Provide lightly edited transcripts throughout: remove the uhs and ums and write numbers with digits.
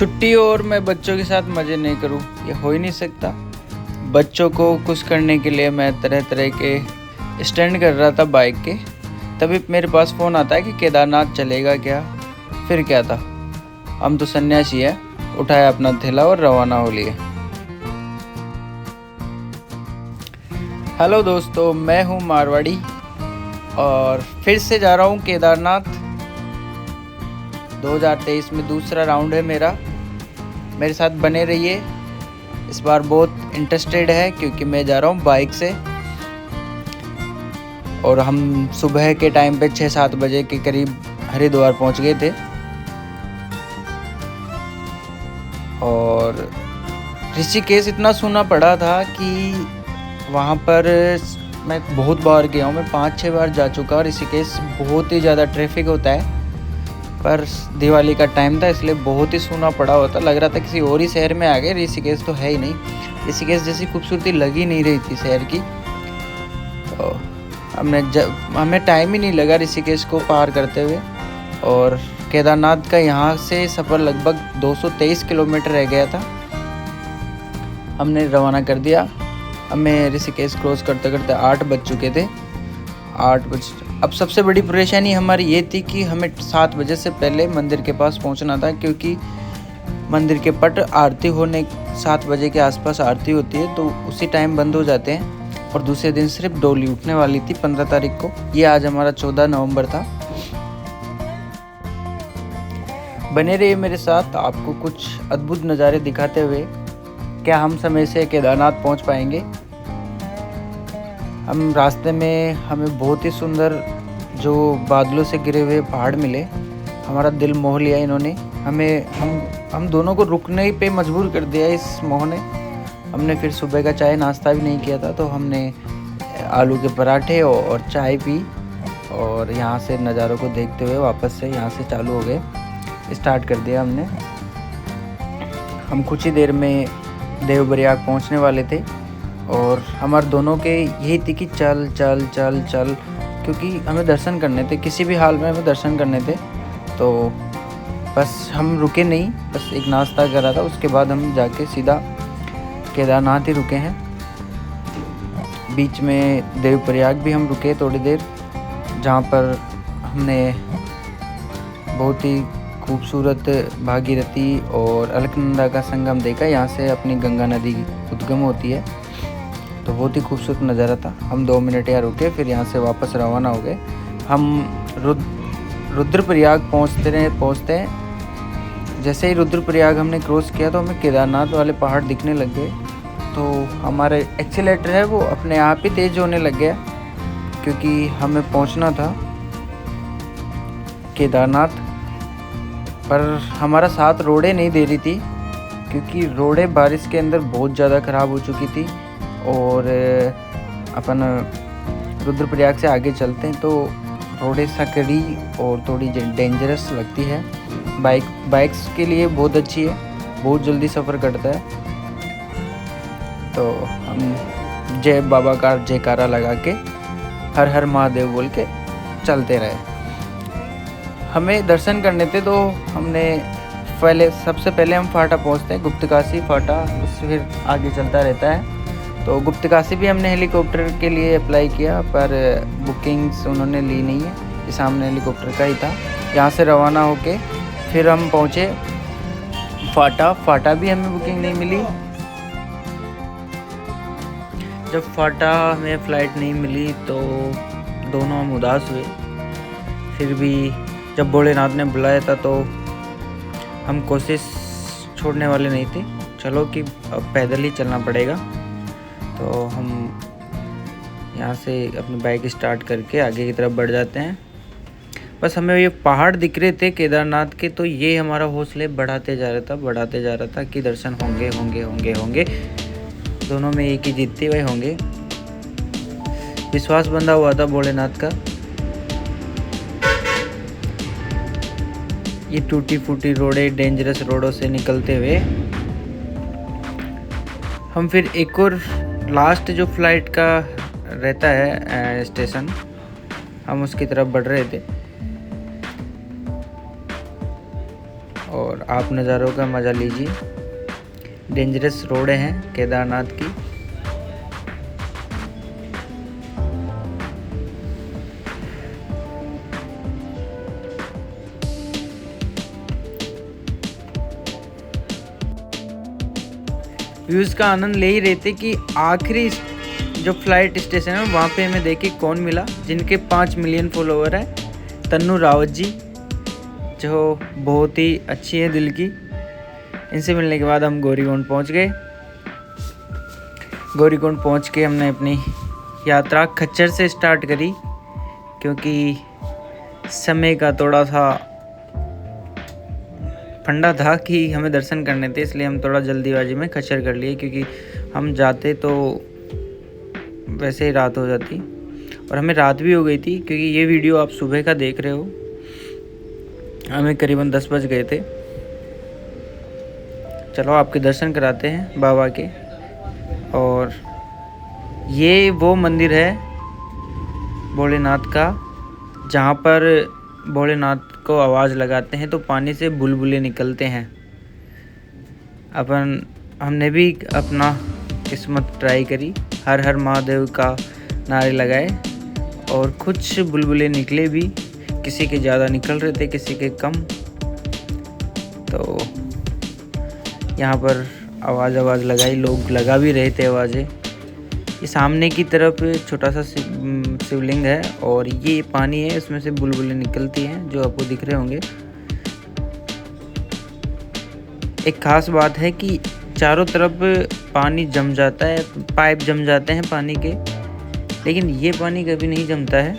छुट्टी और मैं बच्चों के साथ मज़े नहीं करूं, ये हो ही नहीं सकता। बच्चों को खुश करने के लिए मैं तरह तरह के स्टैंड कर रहा था बाइक के, तभी मेरे पास फ़ोन आता है कि केदारनाथ चलेगा क्या। फिर क्या था, हम तो सन्यासी हैं, उठाया अपना थैला और रवाना हो लिए। हेलो दोस्तों, मैं हूँ मारवाड़ी और फिर से जा रहा हूँ केदारनाथ। 2023 में दूसरा राउंड है मेरा, मेरे साथ बने रहिए। इस बार बहुत इंटरेस्टेड है क्योंकि मैं जा रहा हूँ बाइक से और हम सुबह के टाइम पे 6-7 बजे के करीब हरिद्वार पहुँच गए थे। और ऋषिकेश इतना सूना पड़ा था कि वहाँ पर मैं बहुत बार गया हूँ, मैं 5-6 बार जा चुका हूँ। ऋषिकेश बहुत ही ज़्यादा ट्रैफिक होता है, पर दिवाली का टाइम था इसलिए बहुत ही सूना पड़ा होता, लग रहा था किसी और ही शहर में आ गए। ऋषिकेश तो है ही नहीं, ऋषिकेश जैसी खूबसूरती लग ही नहीं रही थी शहर की। तो हमें टाइम ही नहीं लगा ऋषिकेश को पार करते हुए। और केदारनाथ का यहाँ से सफ़र लगभग 223 किलोमीटर रह गया था। हमने रवाना कर दिया। हमें ऋषिकेश क्रॉस करते करते 8 बज चुके थे। 8 बज अब सबसे बड़ी परेशानी हमारी ये थी कि हमें 7 बजे से पहले मंदिर के पास पहुंचना था, क्योंकि मंदिर के पट आरती होने 7 बजे के आसपास आरती होती है, तो उसी टाइम बंद हो जाते हैं। और दूसरे दिन सिर्फ डोली उठने वाली थी 15 तारीख को। ये आज हमारा 14 नवंबर था। बने रहिए मेरे साथ, आपको कुछ अद्भुत नज़ारे दिखाते हुए। क्या हम समय से केदारनाथ पहुंच पाएंगे? हम रास्ते में हमें बहुत ही सुंदर जो बादलों से घिरे हुए पहाड़ मिले, हमारा दिल मोह लिया इन्होंने। हम दोनों को रुकने पे मजबूर कर दिया इस मोह ने। हमने फिर सुबह का चाय नाश्ता भी नहीं किया था, तो हमने आलू के पराठे और चाय पी और यहाँ से नज़ारों को देखते हुए वापस से यहाँ से चालू हो गए, स्टार्ट कर दिया हमने। हम कुछ ही देर में देवप्रयाग पहुँचने वाले थे और हमारे दोनों के यही थी कि चल चल चल चल, क्योंकि हमें दर्शन करने थे, किसी भी हाल में हमें दर्शन करने थे। तो बस हम रुके नहीं, बस एक नाश्ता करा था, उसके बाद हम जाके सीधा केदारनाथ ही रुके हैं। बीच में देवप्रयाग भी हम रुके थोड़ी देर, जहाँ पर हमने बहुत ही खूबसूरत भागीरथी और अलकनंदा का संगम देखा। यहाँ से अपनी गंगा नदी उद्गम होती है, तो बहुत ही खूबसूरत नज़ारा था। हम 2 मिनट यहाँ रुके, फिर यहाँ से वापस रवाना हो गए। हम रुद्रप्रयाग पहुँचते हैं। जैसे ही रुद्रप्रयाग हमने क्रॉस किया तो हमें केदारनाथ वाले पहाड़ दिखने लग गए। तो हमारे एक्सीलेटर है वो अपने आप ही तेज़ होने लग गया, क्योंकि हमें पहुँचना था केदारनाथ। पर हमारा साथ रोडें नहीं दे रही थी, क्योंकि रोडें बारिश के अंदर बहुत ज़्यादा ख़राब हो चुकी थी। और अपन रुद्रप्रयाग से आगे चलते हैं तो रोडें सकड़ी और थोड़ी डेंजरस लगती है। बाइक्स के लिए बहुत अच्छी है, बहुत जल्दी सफ़र करता है। तो हम जय बाबा का जयकारा लगा के हर हर महादेव बोल के चलते रहे। हमें दर्शन करने थे, तो हमने सबसे पहले हम फाटा पहुंचते हैं, गुप्तकाशी फाटा, उससे फिर आगे चलता रहता है। तो गुप्तकाशी भी हमने हेलीकॉप्टर के लिए अप्लाई किया, पर बुकिंग्स उन्होंने ली नहीं है, ये सामने हेलीकॉप्टर का ही था। यहाँ से रवाना होके फिर हम पहुँचे फाटा भी हमें बुकिंग नहीं मिली। जब फाटा हमें फ़्लाइट नहीं मिली तो दोनों हम उदास हुए। फिर भी जब भोलेनाथ ने बुलाया था तो हम कोशिश छोड़ने वाले नहीं थे। चलो कि अब पैदल ही चलना पड़ेगा। तो हम यहाँ से अपनी बाइक स्टार्ट करके आगे की तरफ बढ़ जाते हैं। बस हमें ये पहाड़ दिख रहे थे केदारनाथ के, तो ये हमारा हौसले बढ़ाते जा रहा था कि दर्शन होंगे होंगे होंगे होंगे। दोनों में एक ही जिद थी, वही होंगे। विश्वास बंधा हुआ था भोलेनाथ का। ये टूटी फूटी रोडें, डेंजरस रोडों से निकलते हुए हम फिर एक और लास्ट जो फ्लाइट का रहता है स्टेशन, हम उसकी तरफ बढ़ रहे थे। और और आप नज़ारों का मज़ा लीजिए। डेंजरस रोडें हैं केदारनाथ की। व्यूज़ का आनंद ले ही रहे थे कि आखिरी जो फ्लाइट स्टेशन है वहाँ पे हमें देखिए कौन मिला, जिनके 5 मिलियन फॉलोवर हैं। तन्नू रावत जी, जो बहुत ही अच्छी है दिल की। इनसे मिलने के बाद हम गौरीकुंड पहुँच गए। गौरीकुंड पहुँच के हमने अपनी यात्रा खच्चर से स्टार्ट करी, क्योंकि समय का थोड़ा सा फंडा था कि हमें दर्शन करने थे, इसलिए हम थोड़ा जल्दीबाजी में खच्चर कर लिए, क्योंकि हम जाते तो वैसे ही रात हो जाती और हमें रात भी हो गई थी। क्योंकि ये वीडियो आप सुबह का देख रहे हो, हमें करीबन 10 बज गए थे। चलो आपके दर्शन कराते हैं बाबा के। और ये वो मंदिर है भोलेनाथ का, जहाँ पर भोलेनाथ को आवाज़ लगाते हैं तो पानी से बुलबुले निकलते हैं। हमने भी अपना किस्मत ट्राई करी, हर हर महादेव का नारे लगाए और कुछ बुलबुले निकले भी। किसी के ज़्यादा निकल रहे थे, किसी के कम। तो यहाँ पर आवाज़ लगाई, लोग लगा भी रहे थे आवाज़ें। ये सामने की तरफ छोटा सा शिवलिंग है और ये पानी है, इसमें से बुलबुलें निकलती हैं जो आपको दिख रहे होंगे। एक ख़ास बात है कि चारों तरफ पानी जम जाता है, पाइप जम जाते हैं पानी के, लेकिन ये पानी कभी नहीं जमता है,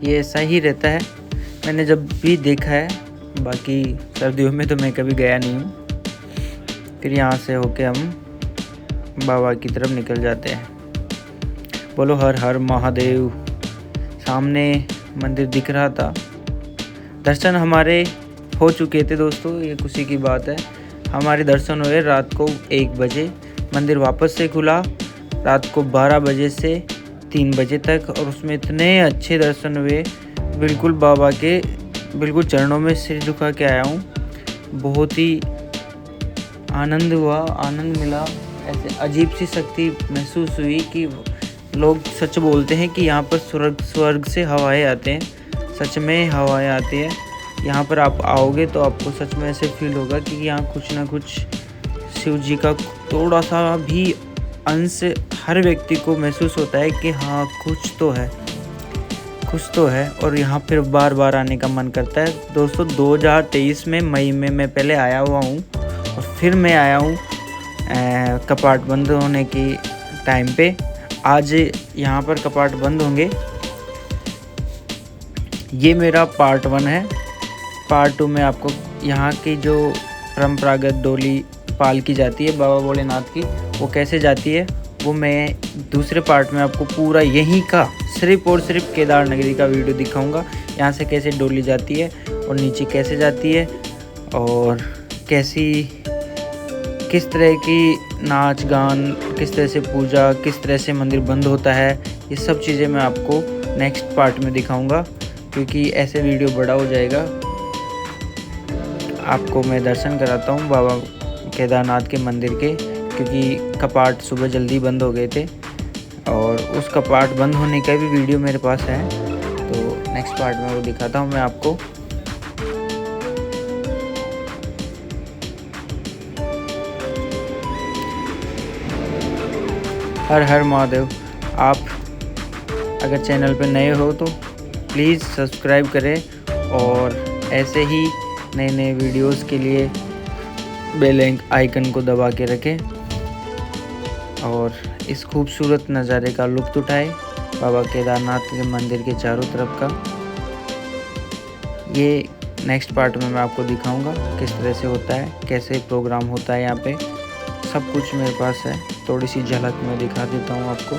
ये ऐसा ही रहता है। मैंने जब भी देखा है, बाकी सर्दियों में तो मैं कभी गया नहीं हूँ। फिर यहाँ से होके हम बाबा की तरफ निकल जाते हैं। बोलो हर हर महादेव। सामने मंदिर दिख रहा था। दर्शन हमारे हो चुके थे दोस्तों, ये खुशी की बात है। हमारे दर्शन हुए रात को 1 बजे। मंदिर वापस से खुला रात को 12 बजे से 3 बजे तक, और उसमें इतने अच्छे दर्शन हुए। बिल्कुल बाबा के बिल्कुल चरणों में सिर झुका के आया हूँ। बहुत ही आनंद हुआ, आनंद मिला। ऐसे अजीब सी शक्ति महसूस हुई कि लोग सच बोलते हैं कि यहाँ पर स्वर्ग से हवाएं आते हैं। सच में हवाएं आती हैं। यहाँ पर आप आओगे तो आपको सच में ऐसे फील होगा कि यहाँ कुछ ना कुछ शिव जी का थोड़ा सा भी अंश हर व्यक्ति को महसूस होता है कि हाँ कुछ तो है, कुछ तो है। और यहाँ फिर बार बार आने का मन करता है। दोस्तों 2023 में मई में मैं पहले आया हुआ हूँ और फिर मैं आया हूँ कपाट बंद होने की टाइम पे। आज यहाँ पर कपाट बंद होंगे। ये मेरा पार्ट 1 है। पार्ट 2 में आपको यहाँ की जो परंपरागत डोली पालकी जाती है बाबा भोलेनाथ की, वो कैसे जाती है वो मैं दूसरे पार्ट में आपको पूरा यहीं का सिर्फ और सिर्फ केदार नगरी का वीडियो दिखाऊंगा। यहाँ से कैसे डोली जाती है और नीचे कैसे जाती है और किस तरह की नाच गान, किस तरह से पूजा, किस तरह से मंदिर बंद होता है, ये सब चीज़ें मैं आपको नेक्स्ट पार्ट में दिखाऊंगा, क्योंकि ऐसे वीडियो बड़ा हो जाएगा। आपको मैं दर्शन कराता हूँ बाबा केदारनाथ के मंदिर के, क्योंकि कपाट सुबह जल्दी बंद हो गए थे और उस कपाट बंद होने का भी वीडियो मेरे पास है, तो नेक्स्ट पार्ट में वो दिखाता हूँ मैं आपको। हर हर महादेव। आप अगर चैनल पे नए हो तो प्लीज़ सब्सक्राइब करें और ऐसे ही नए नए वीडियोस के लिए बेल आइकन को दबा के रखें और इस खूबसूरत नज़ारे का लुत्फ़ उठाएं बाबा केदारनाथ के मंदिर के चारों तरफ का। ये नेक्स्ट पार्ट में मैं आपको दिखाऊंगा किस तरह से होता है, कैसे प्रोग्राम होता है यहाँ पे, सब कुछ मेरे पास है। थोड़ी सी झलक मैं दिखा देता हूँ आपको।